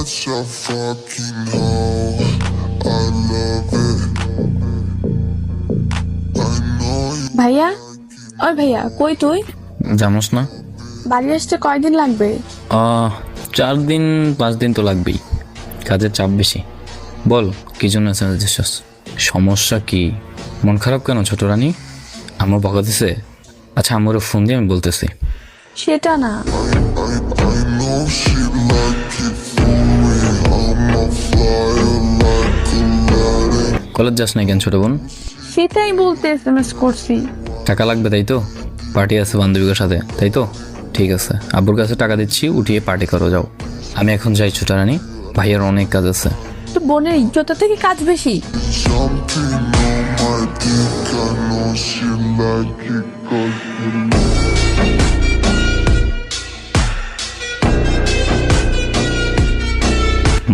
such a fucking hoe. I love it. I know you. ভাইয়া, ওই ভাইয়া, কই তুই? জানোস না? বাড়ি আসতে কয়দিন লাগবে? 4 দিন 5 দিন তো লাগবেই, কাজের চাপ বেশি। বল কি জন্য এসেছিস? সমস্যা কি? মন খারাপ কেন ছোট রানী? আমার বকা দিছে? আচ্ছা আমার ফোন দিয়ে আমি বলতেছি। সেটা না, I know she like it for me. I'm a flyer like a light. College যাস না কেন ছোট বোন? সেটাই বলতে SMS করছি। টাকা লাগবে তাই তো? পার্টি আছে বান্ধবীদের সাথে তাই তো? ঠিক আছে, আব্বুর কাছে টাকা দিচ্ছি, উঠিয়ে পার্টি করো যাও। আমি এখন যাই ছোট রানী, ভাইয়ের অনেক কাজ আছে। তো বোনের ইজ্জত থেকে কাজ বেশি। Jumping on my dick. I know she like it 'cause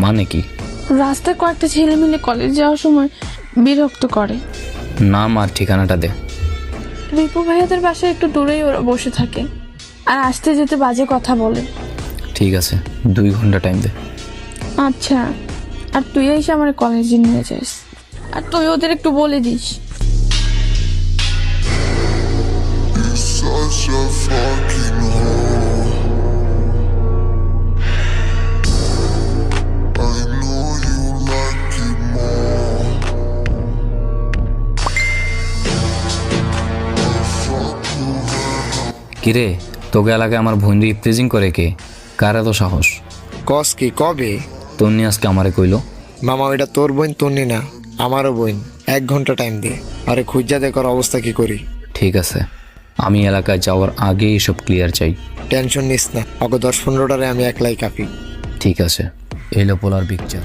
মানে কি? রাস্তায় কয়েকটা ছেলে মিলে কলেজ যাওয়ার সময় বিরক্ত করে। নাম আর ঠিকানাটা দে। রিপু ভাইয়াদের বাসায় একটু দূরেই ওরা বসে থাকে, আর আসতে যেতে বাজে কথা বলে। ঠিক আছে, 2 ঘন্টা টাইম দে। আচ্ছা, আর তুই এসে আমার কলেজে নিয়ে যাস, আর তুই ওদের একটু বলে this. you're such a fucking hoe. I know you like it more. কিরে, তোকে এলাকায় আমার বোন রিপ্রেজেন্ট করে কে? কার এত সাহস? কস কি কবে? তোর নিয়ে আজকে আমারে কইলো। মামা ওইটা তোর বোন তন্নি না, আমারও বোন। 1 ঘন্টা টাইম দে, আরে খুঁজা দেখার অবস্থা কি করি। ঠিক আছে, আমি এলাকায় যাওয়ার আগে এসব ক্লিয়ার চাই। টেনশন নিস না, ওকে 10-15টারে আমি একলাই কাঁপি। ঠিক আছে, এলো পোলার পিকচার।